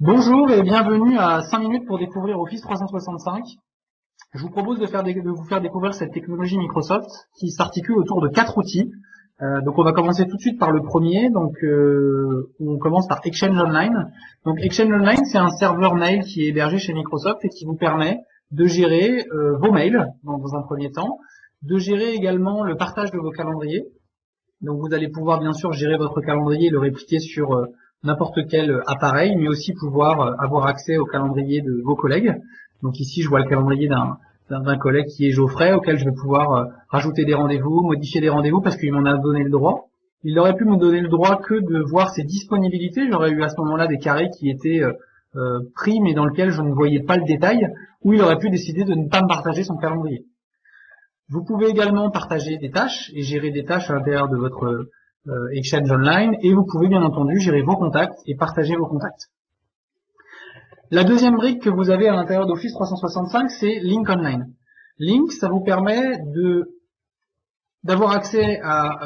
Bonjour et bienvenue à 5 minutes pour découvrir Office 365. Je vous propose de vous faire découvrir cette technologie Microsoft qui s'articule autour de 4 outils. Donc on va commencer tout de suite par le premier. On commence par Exchange Online. Donc Exchange Online, c'est un serveur mail qui est hébergé chez Microsoft et qui vous permet de gérer vos mails dans un premier temps, de gérer également le partage de vos calendriers. Donc vous allez pouvoir bien sûr gérer votre calendrier et le répliquer sur n'importe quel appareil, mais aussi pouvoir avoir accès au calendrier de vos collègues. Donc ici, je vois le calendrier d'un collègue qui est Geoffrey, auquel je vais pouvoir rajouter des rendez-vous, modifier des rendez-vous parce qu'il m'en a donné le droit. Il aurait pu me donner le droit que de voir ses disponibilités. J'aurais eu à ce moment-là des carrés qui étaient pris, mais dans lesquels je ne voyais pas le détail, ou il aurait pu décider de ne pas me partager son calendrier. Vous pouvez également partager des tâches et gérer des tâches à l'intérieur de votre Exchange Online, et vous pouvez bien entendu gérer vos contacts et partager vos contacts. La deuxième brique que vous avez à l'intérieur d'Office 365, c'est Link Online. Link, ça vous permet d'avoir accès à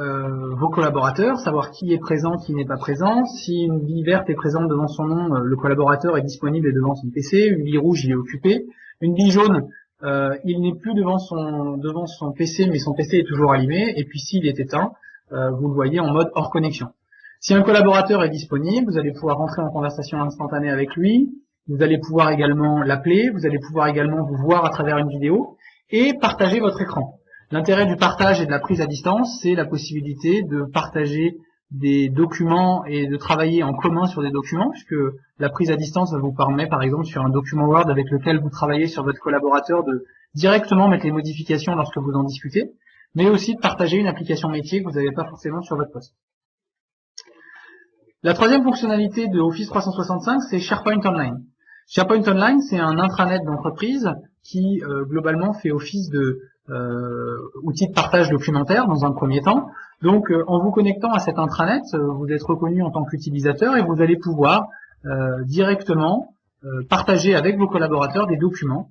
vos collaborateurs, savoir qui est présent, qui n'est pas présent. Si une bille verte est présente devant son nom, le collaborateur est disponible et devant son PC. Une bille rouge, il est occupé. Une bille jaune, il n'est plus devant son PC, mais son PC est toujours allumé. Et puis s'il est éteint, vous le voyez en mode hors connexion. Si un collaborateur est disponible, vous allez pouvoir rentrer en conversation instantanée avec lui. Vous allez pouvoir également l'appeler. Vous allez pouvoir également vous voir à travers une vidéo et partager votre écran. L'intérêt du partage et de la prise à distance, c'est la possibilité de partager des documents et de travailler en commun sur des documents, puisque la prise à distance vous permet, par exemple, sur un document Word avec lequel vous travaillez sur votre collaborateur, de directement mettre les modifications lorsque vous en discutez, mais aussi de partager une application métier que vous n'avez pas forcément sur votre poste. La troisième fonctionnalité de Office 365, c'est SharePoint Online. SharePoint Online, c'est un intranet d'entreprise qui, globalement, fait office de outil de partage documentaire dans un premier temps. Donc, en vous connectant à cet intranet, vous êtes reconnu en tant qu'utilisateur et vous allez pouvoir directement partager avec vos collaborateurs des documents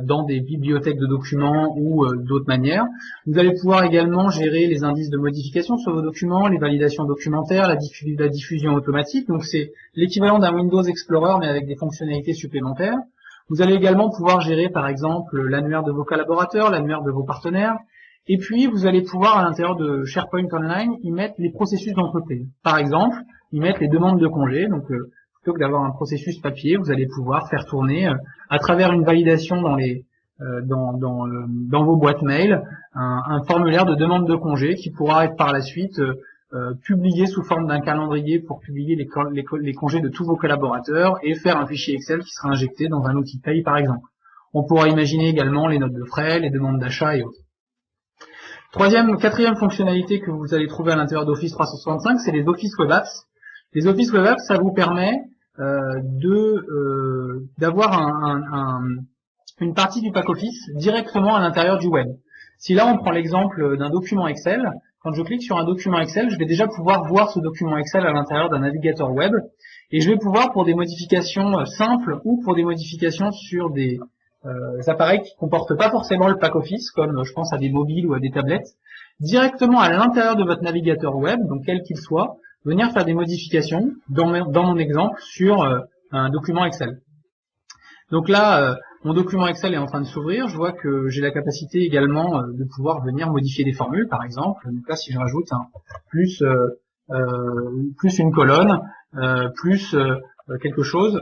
dans des bibliothèques de documents ou d'autres manières. Vous allez pouvoir également gérer les indices de modification sur vos documents, les validations documentaires, la diffusion automatique. Donc, c'est l'équivalent d'un Windows Explorer, mais avec des fonctionnalités supplémentaires. Vous allez également pouvoir gérer, par exemple, l'annuaire de vos collaborateurs, l'annuaire de vos partenaires. Et puis, vous allez pouvoir, à l'intérieur de SharePoint Online, y mettre les processus d'entreprise. Par exemple, y mettre les demandes de congés. Donc, plutôt que d'avoir un processus papier, vous allez pouvoir faire tourner, à travers une validation dans vos boîtes mail, un formulaire de demande de congés qui pourra être par la suite publié sous forme d'un calendrier pour publier les congés de tous vos collaborateurs et faire un fichier Excel qui sera injecté dans un outil de paye par exemple. On pourra imaginer également les notes de frais, les demandes d'achat et autres. Quatrième fonctionnalité que vous allez trouver à l'intérieur d'Office 365, c'est les Office Web Apps. Les Office Web Apps, ça vous permet d'avoir une partie du pack Office directement à l'intérieur du web. Si là on prend l'exemple d'un document Excel, quand je clique sur un document Excel, je vais déjà pouvoir voir ce document Excel à l'intérieur d'un navigateur web et je vais pouvoir, pour des modifications simples ou pour des modifications sur des appareils qui ne comportent pas forcément le pack Office, comme je pense à des mobiles ou à des tablettes, directement à l'intérieur de votre navigateur web, donc quel qu'il soit, venir faire des modifications, dans mon exemple, sur un document Excel. Donc là, mon document Excel est en train de s'ouvrir. Je vois que j'ai la capacité également de pouvoir venir modifier des formules, par exemple. Donc là, si je rajoute un plus une colonne, plus quelque chose,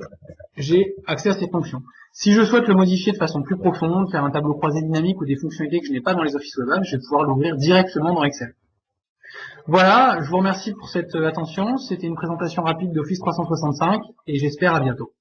j'ai accès à ces fonctions. Si je souhaite le modifier de façon plus profonde, faire un tableau croisé dynamique ou des fonctionnalités que je n'ai pas dans les Office Web Apps, je vais pouvoir l'ouvrir directement dans Excel. Voilà, je vous remercie pour cette attention. C'était une présentation rapide d'Office 365 et j'espère à bientôt.